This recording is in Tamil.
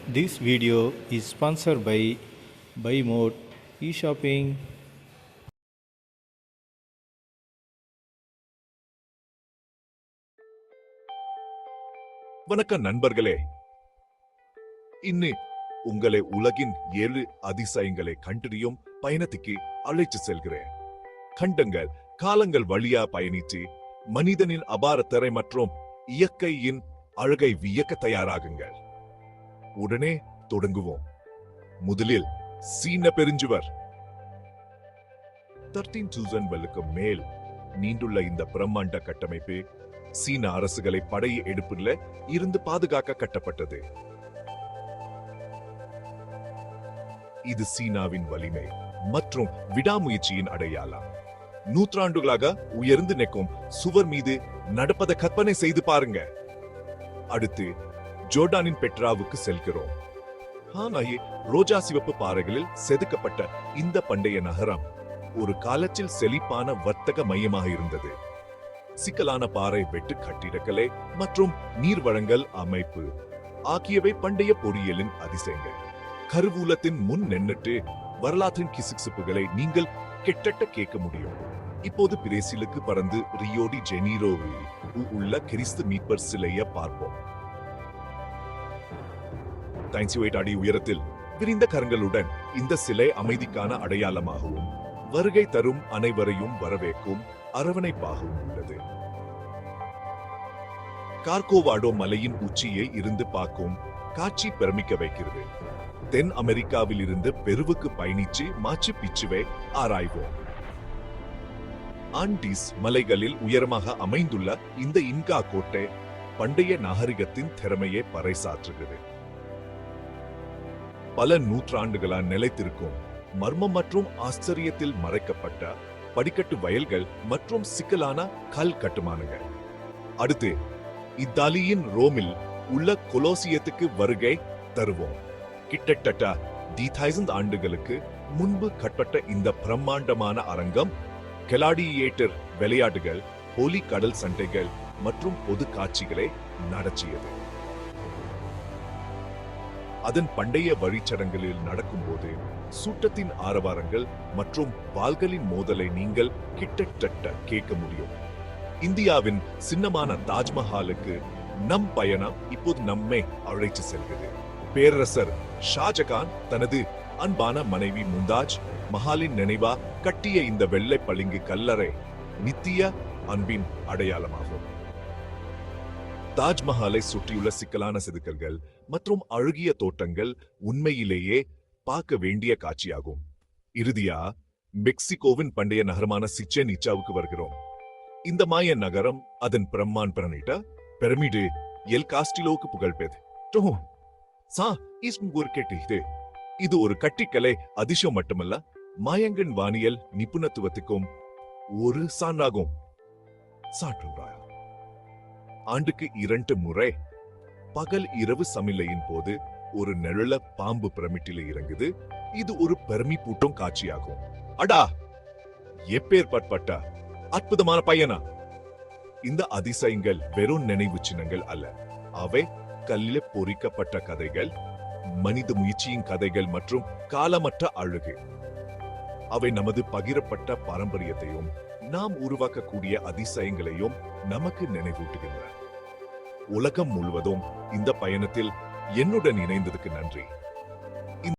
This video is sponsored by Buy Mode e-shopping. வணக்கம் நண்பர்களே, இன்னு உங்களை உலகின் 7 அதிசயங்களை கண்டறியும் பயணத்துக்கு அழைத்து செல்கிறேன். கண்டங்கள் காலங்கள் வழியா பயணித்து மனிதனின் அபாரத்தரை மற்றும் இயற்கையின் அழகை வியக்க தயாராகுங்கள். உடனே தொடங்குவோம். முதலில் சீன பெருஞ்சுவர். 13,000 வெள்ளுக்கு மேல் நீண்டுள்ள இந்த பிரம்மாண்ட கட்டமைப்பு சீன அரசுகளை படை எடுப்பில் இருந்து பாதுகாக்க கட்டப்பட்டது. இது சீனாவின் வலிமை மற்றும் விடாமுயற்சியின் அடையாளம். நூற்றாண்டுகளாக உயர்ந்து நிற்கும் சுவர் மீது நடப்பதை கற்பனை செய்து பாருங்க. அடுத்து ஜோர்டானின் பெட்ராவுக்கு செல்கிறோம். ரோஜா சிவப்பு பாறைகளில் செதுக்கப்பட்ட இந்த பண்டைய நகரம் ஒரு காலத்தில் செழிப்பான வர்த்தக மையமாக இருந்தது. சிக்கலான பாறை வெட்டு கட்டிடக்கலை மற்றும் நீர்வழங்கல் அமைப்பு ஆகியவை பண்டைய பொறியியலின் அதிசயங்கள். கருவூலத்தின் முன் நின்னுட்டு வரலாற்றின் கிசுகிசுப்புகளை நீங்கள் கிட்டத்தட்ட கேட்க முடியும். இப்போது பிரேசிலுக்கு பறந்து ரியோ டி ஜெனீரோவில் உள்ள கிறிஸ்து மீட்பர் சிலையை பார்ப்போம். 98 அடி உயரத்தில் விரிந்த கரங்களுடன் இந்த சிலை அமைதிக்கான அடையாளமாகவும் வருகை தரும் அனைவரையும் வரவேற்கும் அரவணைப்பாகவும் உள்ளது. கார்கோவாடோ மலையின் உச்சியை இருந்து பார்க்கும் காட்சி பிரமிக்க வைக்கிறது. தென் அமெரிக்காவில் இருந்து பெருவுக்கு பயணிச்சு மாச்சு பிச்சுவை ஆராய்வோம். ஆண்டிஸ் மலைகளில் உயரமாக அமைந்துள்ள இந்த இன்கா கோட்டை பண்டைய நாகரிகத்தின் திறமையை பறைசாற்றுகிறது. பல நூற்றாண்டுகளா நிலைத்திருக்கும் மர்மம் மற்றும் ஆச்சரியத்தில் மறைக்கப்பட்ட படிக்கட்டு வயல்கள் மற்றும் சிக்கலான கல் கட்டுமானங்கள். அடுத்து இத்தாலியின் ரோமில் உள்ள கொலோசியத்துக்கு வருகை தருவோம். கிட்டத்தட்ட 10,000 ஆண்டுகளுக்கு முன்பு கட்டப்பட்ட இந்த பிரம்மாண்டமான அரங்கம் கெலாடியேட்டர் விளையாட்டுகள், போலி கடல் சண்டைகள் மற்றும் பொது காட்சிகளை நடத்தியது. அதன் பண்டைய வழிச்சடங்களில் நடக்கும்போது சூட்டத்தின் ஆரவாரங்கள் மற்றும் வாள்களின் மோதலை நீங்கள் கிட்டத்தட்ட கேட்க முடியும். இந்தியாவின் சின்னமான தாஜ்மஹாலுக்கு நம் பயணம் இப்போது நம்மை அழைத்து செல்கிறது. பேரரசர் ஷாஜகான் தனது அன்பான மனைவி மும்தாஜ் மஹாலின் நினைவா கட்டிய இந்த வெள்ளை பளிங்கு கல்லறை நித்திய அன்பின் அடையாளமாகும். தாஜ்மஹாலை சுற்றியுள்ள சிக்கலான செதுக்கல்கள் மற்றும் அழகிய தோட்டங்கள் உண்மையிலேயே பார்க்க வேண்டிய காட்சியாகும். இறுதியா மெக்சிகோவின் பண்டைய நகரமான சிச்சென் இட்சாவுக்கு வருகிறோம். இந்த மாய நகரம் அதன் பிரமிடு எல் காஸ்டிலோக்கு புகழ்பெற்றது. இது ஒரு கட்டிக்கலை அதிசயம் மட்டுமல்ல, மாயங்கன் வானியல் நிபுணத்துவத்துக்கும் ஒரு சான்றாகும். ஆண்டுக்கு 2 முறை பகல் இரவு சமில்லையின் போது ஒரு நிழல பாம்பு பிரமிட்டில இறங்குது. இது ஒரு பெருமை பூட்டும் காட்சியாகும். அடா, எப்பேற்பட்ட அற்புதமான பயனா! இந்த அதிசயங்கள் வெறும் நினைவு சின்னங்கள் அல்ல, அவை கல்லில பொறிக்கப்பட்ட கதைகள், மனித முயற்சியின் கதைகள் மற்றும் காலமற்ற அழகு. அவை நமது பகிரப்பட்ட பாரம்பரியத்தையும் நாம் உருவாக்கக்கூடிய அதிசயங்களையும் நமக்கு நினைவூட்டுகின்றன. உலகம் முழுவதும் இந்த பயணத்தில் என்னுடன் இணைந்ததுக்கு நன்றி.